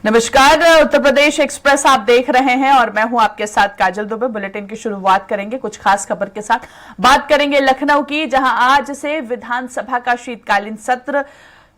नमस्कार, उत्तर प्रदेश एक्सप्रेस आप देख रहे हैं और मैं हूं आपके साथ काजल दुबे। बुलेटिन की शुरुआत करेंगे कुछ खास खबर के साथ। बात करेंगे लखनऊ की, जहां आज से विधानसभा का शीतकालीन सत्र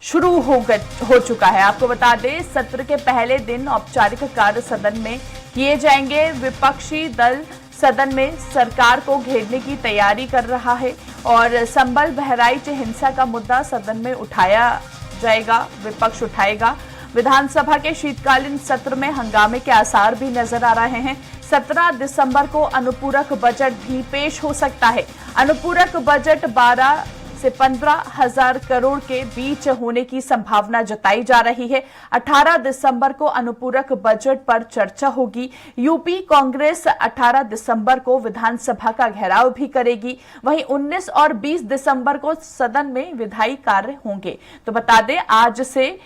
शुरू हो चुका है। आपको बता दें, सत्र के पहले दिन औपचारिक कार्य सदन में किए जाएंगे। विपक्षी दल सदन में सरकार को घेरने की तैयारी कर रहा है और संभल बहराइच हिंसा का मुद्दा सदन में उठाया जाएगा, विपक्ष उठाएगा। विधानसभा के शीतकालीन सत्र में हंगामे के आसार भी नजर आ रहे हैं। 17 दिसंबर को अनुपूरक बजट भी पेश हो सकता है। अनुपूरक बजट 12 से 15 हजार करोड़ के बीच होने की संभावना जताई जा रही है। 18 दिसंबर को अनुपूरक बजट पर चर्चा होगी। यूपी कांग्रेस 18 दिसंबर को विधानसभा का घेराव भी करेगी। वहीं 19 और 20 दिसंबर को सदन में विधायी कार्य होंगे। तो बता दें, आज से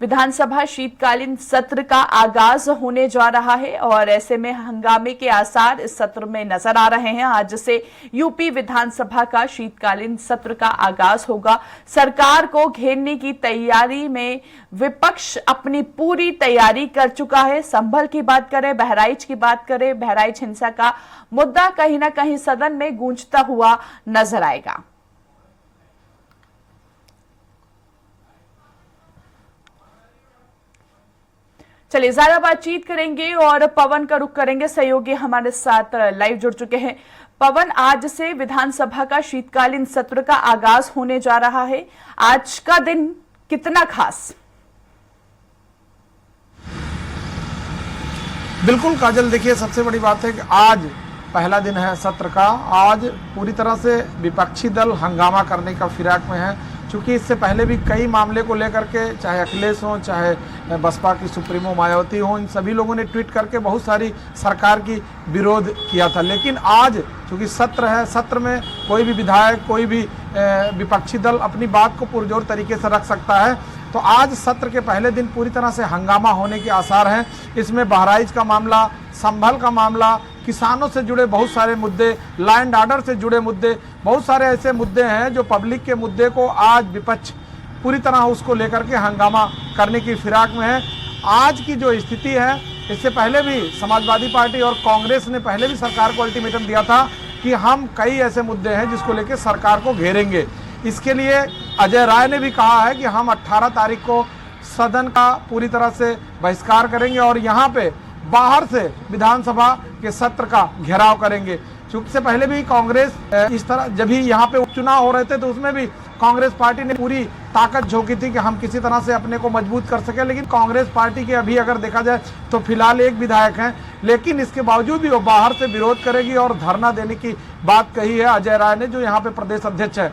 विधानसभा शीतकालीन सत्र का आगाज होने जा रहा है और ऐसे में हंगामे के आसार इस सत्र में नजर आ रहे हैं। आज से यूपी विधानसभा का शीतकालीन सत्र का आगाज होगा। सरकार को घेरने की तैयारी में विपक्ष अपनी पूरी तैयारी कर चुका है। संभल की बात करें, बहराइच की बात करें, बहराइच हिंसा का मुद्दा कहीं ना कहीं सदन में गूंजता हुआ नजर आएगा। चलिए ज्यादा बातचीत करेंगे और पवन का रुख करेंगे। सहयोगी हमारे साथ लाइव जुड़ चुके हैं। पवन, आज से विधानसभा का शीतकालीन सत्र का आगाज होने जा रहा है। आज का दिन कितना खास? बिल्कुल काजल, देखिए सबसे बड़ी बात है कि आज पहला दिन है सत्र का। आज पूरी तरह से विपक्षी दल हंगामा करने का फिराक में है, क्योंकि इससे पहले भी कई मामले को लेकर के, चाहे अखिलेश हो, चाहे बसपा की सुप्रीमो मायावती हो, इन सभी लोगों ने ट्वीट करके बहुत सारी सरकार की विरोध किया था। लेकिन आज चूँकि सत्र है, सत्र में कोई भी विधायक, कोई भी विपक्षी दल अपनी बात को पुरजोर तरीके से रख सकता है। तो आज सत्र के पहले दिन पूरी तरह से हंगामा होने के आसार हैं। इसमें बहराइच का मामला, संभल का मामला, किसानों से जुड़े बहुत सारे मुद्दे, लैंड ऑर्डर से जुड़े मुद्दे, बहुत सारे ऐसे मुद्दे हैं जो पब्लिक के मुद्दे को आज विपक्ष पूरी तरह उसको लेकर के हंगामा करने की फिराक में है। आज की जो स्थिति है, इससे पहले भी समाजवादी पार्टी और कांग्रेस ने पहले भी सरकार को अल्टीमेटम दिया था कि हम कई ऐसे मुद्दे हैं जिसको लेकर सरकार को घेरेंगे। इसके लिए अजय राय ने भी कहा है कि हम 18 तारीख को सदन का पूरी तरह से बहिष्कार करेंगे और यहाँ पे बाहर से विधानसभा के सत्र का घेराव करेंगे। चूंकि से पहले भी कांग्रेस इस तरह, जब भी यहाँ पे उपचुनाव हो रहे थे तो उसमें भी कांग्रेस पार्टी ने पूरी ताकत झोंकी थी कि हम किसी तरह से अपने को मजबूत कर सके। लेकिन कांग्रेस पार्टी के अभी अगर देखा जाए तो फिलहाल एक विधायक हैं, लेकिन इसके बावजूद भी वो बाहर से विरोध करेगी और धरना देने की बात कही है अजय राय ने, जो यहाँ पे प्रदेश अध्यक्ष है।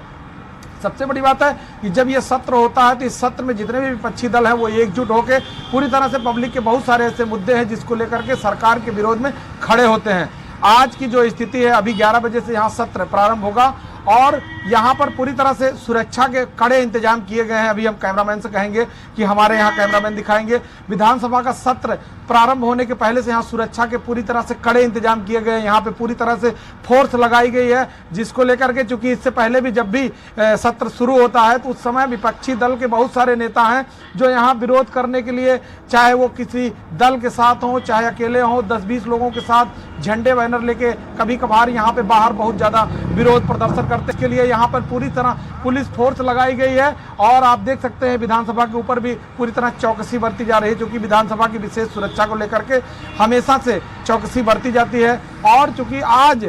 सबसे बड़ी बात है कि जब ये सत्र होता है तो इस सत्र में जितने भी विपक्षी दल हैं वो एकजुट होकर पूरी तरह से पब्लिक के बहुत सारे ऐसे मुद्दे हैं जिसको लेकर के सरकार के विरोध में खड़े होते हैं। आज की जो स्थिति है, अभी 11 बजे से यहाँ सत्र प्रारंभ होगा और यहाँ पर पूरी तरह से सुरक्षा के कड़े इंतजाम किए गए हैं। अभी हम कैमरामैन से कहेंगे कि हमारे यहाँ कैमरामैन दिखाएंगे। विधानसभा का सत्र प्रारंभ होने के पहले से यहाँ सुरक्षा के पूरी तरह से कड़े इंतजाम किए गए हैं। यहाँ पे पूरी तरह से फोर्स लगाई गई है, जिसको लेकर के, चूंकि इससे पहले भी जब भी सत्र शुरू होता है तो उस समय विपक्षी दल के बहुत सारे नेता हैं जो यहाँ विरोध करने के लिए, चाहे वो किसी दल के साथ हों, चाहे अकेले हों, 10-20 लोगों के साथ झंडे बैनर लेके कभी कभार यहाँ पे बाहर बहुत ज्यादा विरोध प्रदर्शन करते। इसके लिए यहाँ पर पूरी तरह पुलिस फोर्स लगाई गई है और आप देख सकते हैं विधानसभा के ऊपर भी पूरी तरह चौकसी बरती जा रही है, क्योंकि विधानसभा की विशेष सुरक्षा को लेकर के हमेशा से चौकसी बरती जाती है। और चूंकि आज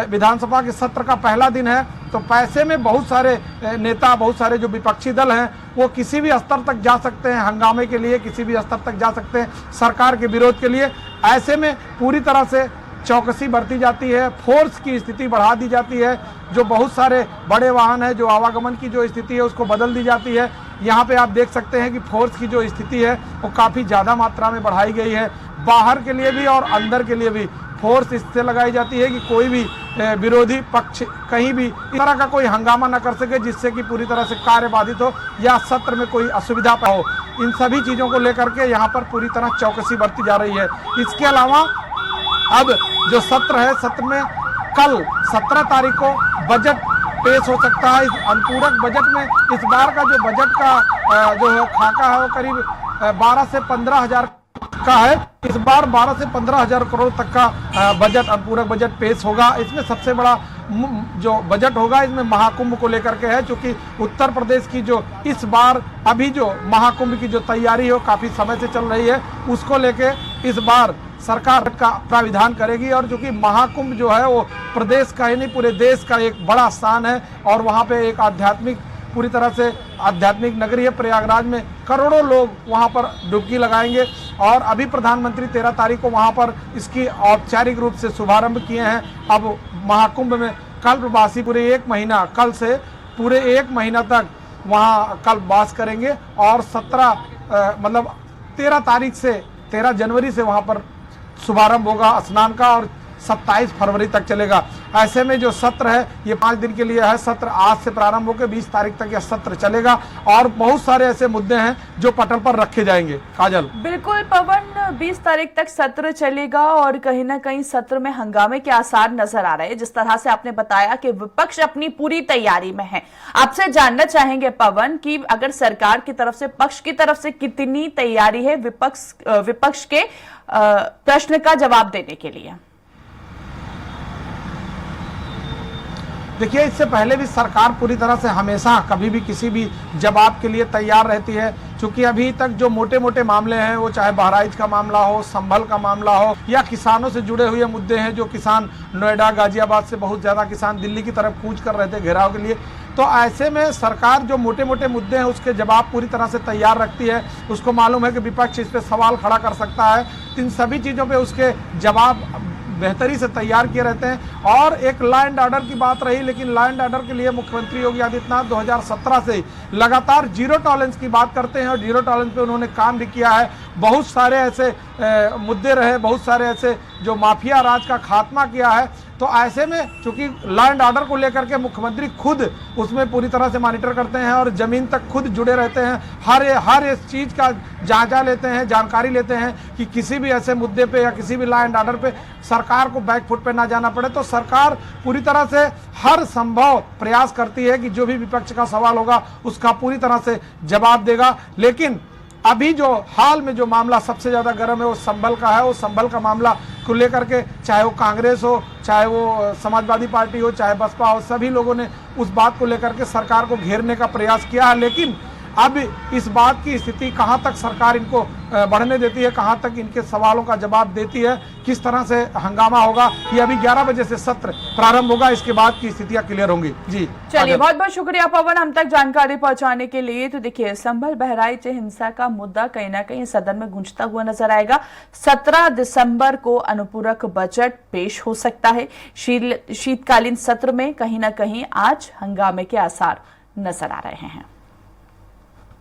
विधानसभा के सत्र का पहला दिन है तो पैसे में बहुत सारे नेता, बहुत सारे जो विपक्षी दल हैं वो किसी भी स्तर तक जा सकते हैं हंगामे के लिए, किसी भी स्तर तक जा सकते हैं सरकार के विरोध के लिए। ऐसे में पूरी तरह से चौकसी बरती जाती है, फोर्स की स्थिति बढ़ा दी जाती है, जो बहुत सारे बड़े वाहन है, जो आवागमन की जो स्थिति है उसको बदल दी जाती है। यहाँ पे आप देख सकते हैं कि फोर्स की जो स्थिति है वो काफ़ी ज़्यादा मात्रा में बढ़ाई गई है। बाहर के लिए भी और अंदर के लिए भी फोर्स इससे लगाई जाती है कि कोई भी विरोधी पक्ष कहीं भी इस तरह का कोई हंगामा न कर सके जिससे कि पूरी तरह से कार्य बाधित हो या सत्र में कोई असुविधा हो। इन सभी चीज़ों को लेकर के यहाँ पर पूरी तरह चौकसी बरती जा रही है। इसके अलावा अब जो सत्र है, सत्र में कल 17 तारीख को बजट पेश हो सकता है। इस अनुपूरक बजट में इस बार का जो बजट का जो खाका है वो करीब 12 से 15 हजार का है। इस बार 12 से 15 हजार करोड़ तक का बजट, अनुपूरक बजट पेश होगा। इसमें सबसे बड़ा जो बजट होगा इसमें महाकुंभ को लेकर के है, क्योंकि उत्तर प्रदेश की जो इस बार अभी जो महाकुंभ की जो तैयारी है काफी समय से चल रही है, उसको लेके इस बार सरकार का प्राविधान करेगी। और जो कि महाकुंभ जो है वो प्रदेश का ही नहीं पूरे देश का एक बड़ा स्थान है, और वहाँ पे एक आध्यात्मिक, पूरी तरह से आध्यात्मिक नगरी है। प्रयागराज में करोड़ों लोग वहाँ पर डुबकी लगाएंगे, और अभी प्रधानमंत्री 13 तारीख को वहाँ पर इसकी औपचारिक रूप से शुभारंभ किए हैं। अब महाकुंभ में कल्पवासी पूरे 1 महीना, कल से पूरे 1 महीना तक वहाँ कल्पवास करेंगे, और 13 तारीख से 13 जनवरी से वहाँ पर शुभारंभ होगा स्नान का, और 27 फरवरी तक चलेगा। ऐसे में जो सत्र है ये 5 दिन के लिए है। सत्र आज से प्रारंभ होकर 20 तारीख तक यह सत्र चलेगा, और बहुत सारे ऐसे मुद्दे हैं जो पटल पर रखे जाएंगे। काजल, बिल्कुल पवन, 20 तारीख तक सत्र चलेगा, और कहीं ना कहीं सत्र में हंगामे के आसार नजर आ रहे हैं। जिस तरह से आपने बताया कि विपक्ष अपनी पूरी तैयारी में है, आपसे जानना चाहेंगे पवन कि अगर सरकार की तरफ से, पक्ष की तरफ से कितनी तैयारी है विपक्ष के प्रश्न का जवाब देने के लिए। देखिए, इससे पहले भी सरकार पूरी तरह से हमेशा कभी भी किसी भी जवाब के लिए तैयार रहती है, क्योंकि अभी तक जो मोटे मोटे मामले हैं, वो चाहे बहराइच का मामला हो, संभल का मामला हो, या किसानों से जुड़े हुए मुद्दे हैं, जो किसान नोएडा, गाजियाबाद से बहुत ज़्यादा किसान दिल्ली की तरफ कूच कर रहे थे घेराव के लिए। तो ऐसे में सरकार जो मोटे मोटे मुद्दे हैं उसके जवाब पूरी तरह से तैयार रखती है। उसको मालूम है कि विपक्ष इस पर सवाल खड़ा कर सकता है, इन सभी चीज़ों पर उसके जवाब बेहतरी से तैयार किए रहते हैं। और एक लॉ एंड ऑर्डर की बात रही, लेकिन लॉ एंड ऑर्डर के लिए मुख्यमंत्री योगी आदित्यनाथ 2017 से लगातार जीरो टॉलरेंस की बात करते हैं, और जीरो टॉलरेंस पे उन्होंने काम भी किया है। बहुत सारे ऐसे मुद्दे रहे, बहुत सारे ऐसे जो माफिया राज का खात्मा किया है। तो ऐसे में चूंकि लॉ एंड ऑर्डर को लेकर के मुख्यमंत्री खुद उसमें पूरी तरह से मॉनिटर करते हैं, और जमीन तक खुद जुड़े रहते हैं, हर इस चीज़ का जांचा लेते हैं, जानकारी लेते हैं कि किसी भी ऐसे मुद्दे पे या किसी भी लॉ एंड ऑर्डर पे सरकार को बैकफुट पे ना जाना पड़े। तो सरकार पूरी तरह से हर संभव प्रयास करती है कि जो भी विपक्ष का सवाल होगा उसका पूरी तरह से जवाब देगा। लेकिन अभी जो हाल में जो मामला सबसे ज़्यादा गर्म है वो संभल का है। वो संभल का मामला को लेकर के चाहे वो कांग्रेस हो, चाहे वो समाजवादी पार्टी हो, चाहे बसपा हो, सभी लोगों ने उस बात को लेकर के सरकार को घेरने का प्रयास किया है। लेकिन अब इस बात की स्थिति कहां तक सरकार इनको बढ़ने देती है, कहां तक इनके सवालों का जवाब देती है, किस तरह से हंगामा होगा, ये अभी 11 बजे से सत्र प्रारंभ होगा, इसके बाद की स्थितियां क्लियर होंगी। जी चलिए, बहुत बहुत शुक्रिया पवन हम तक जानकारी पहुंचाने के लिए। तो देखिए, संभल बहराइच हिंसा का मुद्दा कहीं ना कहीं सदन में गूंजता हुआ नजर आएगा। 17 दिसंबर को अनुपूरक बजट पेश हो सकता है। शीतकालीन सत्र में कहीं ना कहीं आज हंगामे के आसार नजर आ रहे हैं।